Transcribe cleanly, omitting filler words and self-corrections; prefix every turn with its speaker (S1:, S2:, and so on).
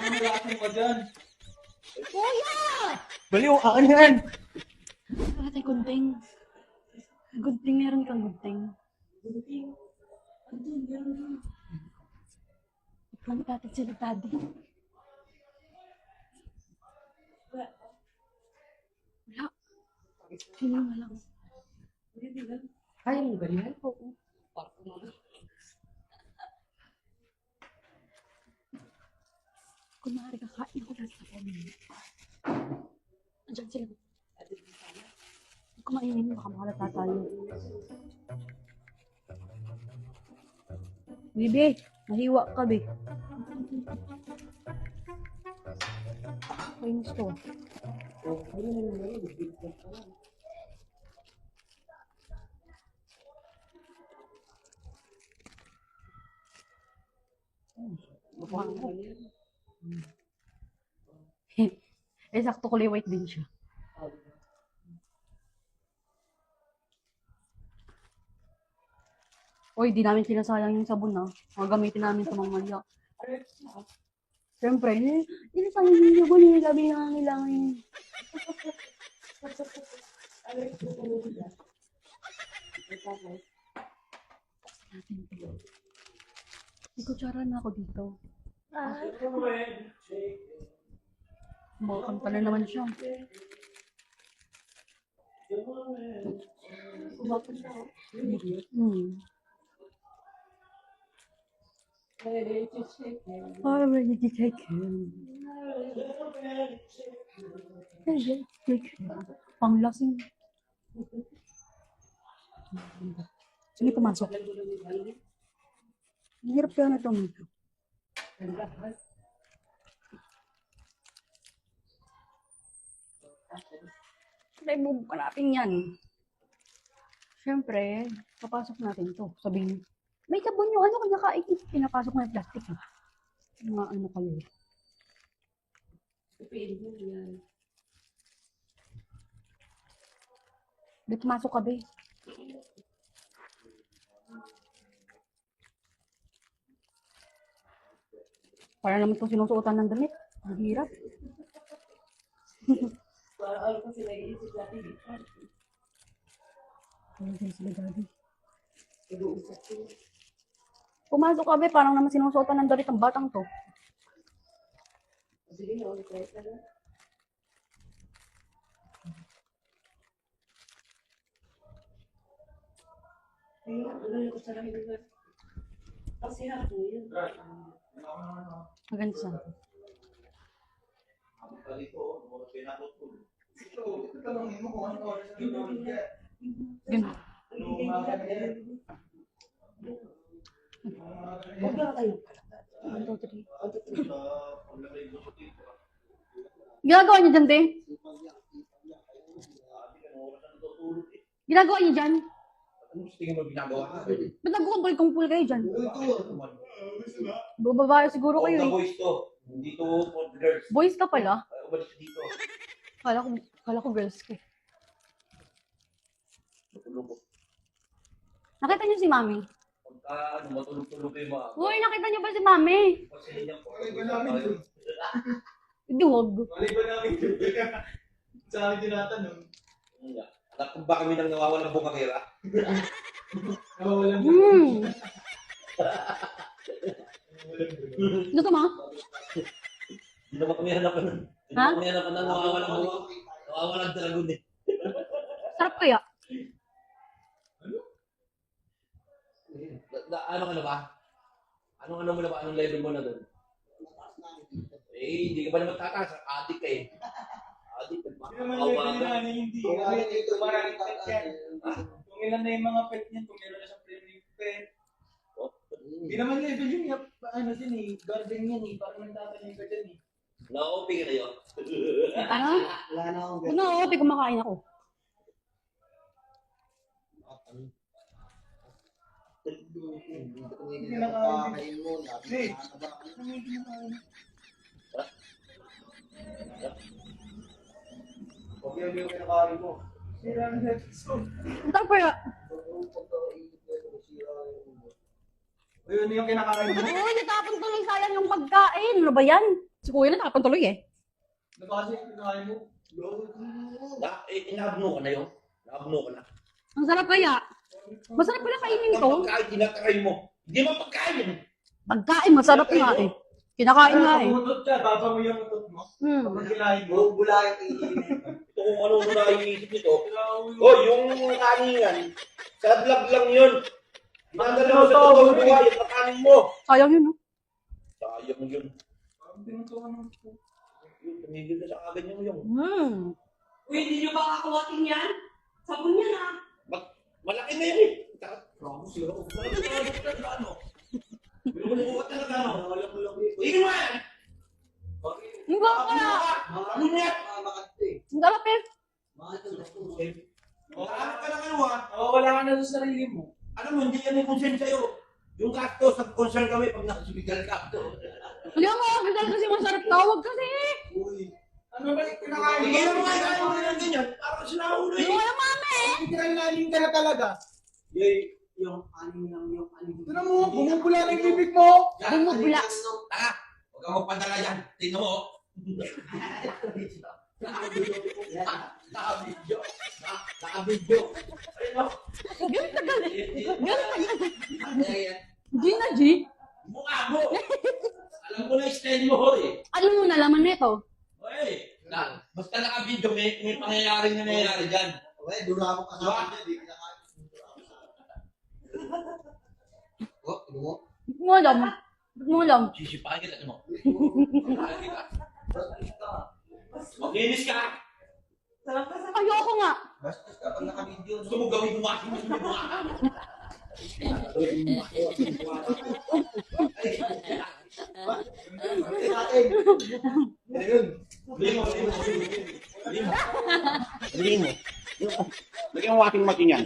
S1: Malakas ka dyan.
S2: Kuya!
S1: Baliw, akin yan.
S2: Ate, gunting. Gunting, meron kang gunting. Ikaw natin sila, daddy. Wala. Sino na lang.
S3: Kaya mo ganyan?
S2: Oo. Kunwari kakain ko lang sa kanila. Andiyan sila. Kumainin, baka makalata tayo. Bibi, mahiwa ka, be. Kainis to. Eh, sakto kulay white din siya. Uy, di namin sinasayang yung sabon na. Magamitin namin sa mga malya. Siyempre, sinasayang yung sabon eh. Gabi na nangangailangan. May kutsara na ako dito. Kumakanta na naman siya. Hmm. I'm ready to take him. Ready to take him. Panglasing. Sige, pumasok. Ang hirap kaya na itong bubuka natin yan. Siyempre, papasok natin to. Sabihin, may sabon yung ano, kanya kain. Pinapasok na yung plastic. Mga ano kayo. Di pumasok ka, be. Para naman itong sinusuotan ng damit. Ang hirap.
S3: Para ano kasi naiisip natin dito.
S2: Ayun din sila, daddy.
S3: Nag-uusap ko.
S2: Pumasok ka, be. Parang naman sinusuotan ng damit ang batang to.
S3: Sige na, try ka na. Ayun, ano yung kusarahin nila? Kasi hapon yun.
S2: Maganda sa Ganun.
S3: Huwag na kayo.
S2: 1, 2, 3. Ginagawa niyo dyan, te? Ginagawa niyo dyan?
S1: Ano gusto tingin mo ginagawa ka?
S2: Ba't nagkukumpul kayo dyan? Babae siguro kayo eh.
S1: boys to. Hindi to for girls.
S2: Boys ka pala?
S1: Umalis dito.
S2: Kala ko girls ka. Nakita niyo si Mami?
S1: Pagka matulog-tulog kayo mga.
S2: Uy, nakita niyo ba si Mami?
S1: Kasi niya po.
S2: Hindi, wag.
S4: Mali ba namin yun? Sa amin tinatanong.
S1: Anak ko ba kami nang nawawalan ng bukakera?
S4: Nawawalan
S2: Gusto mo?
S1: Hindi naman kami hanapan ng. Hindi
S2: Ha?
S1: naman kami hanapan ng nawawalan ng bukak. Nawawalan dragon eh.
S2: Sarap kaya?
S1: Ano ka na ba? Anong ano mo na ba? Anong level mo na doon? Eh, hindi ka ba naman tataas? Adik ka eh. Adik ka.
S4: Hindi naman level na hindi. Maraming pet yan. Kung ilan na yung mga pet niyan, kung meron na siyang premium pet. Hindi naman level yun. Ano din eh, garden yan eh. Parang nagtatanim ka dyan eh.
S1: Na-OP ka na yun.
S2: Ano?
S3: Wala na akong
S2: Huwag na, okay, kumakain ako.
S4: Hindi nakakain mo. Hey!
S1: Huwag yung kinakain mo.
S4: Sira ang episode.
S2: Ang sarap kaya?
S4: Ayun yung kinakain mo.
S2: Uy, natapon tuloy sayang yung pagkain. Ano ba yan? Si kuya na tapang tuloy eh.
S4: Nabasa yung kinain mo.
S1: Inaabno ka na yun. Naabno ka na.
S2: Ang sarap kaya. Masarap pala kainin to.
S1: Ang pagkain, tinatry mo. Hindi mo pagkain.
S2: Pagkain, masarap nga eh. Kinakain nga eh.
S4: Pumutot ka, baba mo yung utot mo.
S2: Hmm.
S4: Kapag kinain mo.
S1: Ito kung ano mo naiisip nito. Yung kaningan, sa vlog lang yun. Dinadala mo sa totoong buhay, yung makanin mo.
S2: Sayang yun, no?
S1: Sayang yun.
S4: Parang tinutukan mo.
S1: Tumigil na sa agad yung yung.
S3: Uy, hindi nyo ba kakawating yan? Sabon yan ah.
S1: Malaki na yun eh. Tapos sila ko. Ano? Binubuhat talaga ano? Tingin mo yan!
S2: Ang sarap kaya.
S1: Ano mo yan?
S2: Ang sarap eh.
S1: Ano ka lang ano ah?
S4: Wala ka na sa sarili mo.
S1: Alam mo, hindi yan may concern sa'yo. Yung gastos, nag-concern kami pag nakasibigal ka.
S2: Kaya nga, bigla kasi masarap tawag kasi eh.
S4: Ano ba yung kinakain mo?
S1: Hindi na mga kain mo ng ganyan. Parang sinaulo
S2: Yung
S1: eh.
S2: wala mami eh.
S4: Kinakain ka na talaga.
S5: Yung anim lang yung anim.
S4: Tignan mo, bumubula na yung bibig mo.
S2: Bumubula.
S1: Tanga, huwag kang magpadala yan. Tingnan mo. Naka-video. Naka-video. Ayun o.
S2: Ganun tagal eh. Ganun tagal.
S1: Ayan.
S2: G na G.
S1: Mukha mo. Alam mo na yung style mo eh.
S2: Ano mo nalaman nito?
S1: Oy, basta naka-video, may pangyayaring nangyayari dyan.
S5: Okay, dura ako kasama niya, di kinakain. Oh, ano mo?
S2: Ba't mo alam? Ba't mo alam?
S1: Sisipahin kita, ano mo? Maglinis ka.
S3: Sarap ka sa
S2: Ayoko nga.
S5: Basta kapag naka-video,
S1: Gusto mo gawin mo aking gusto mo Lagyan mo aking makin yan.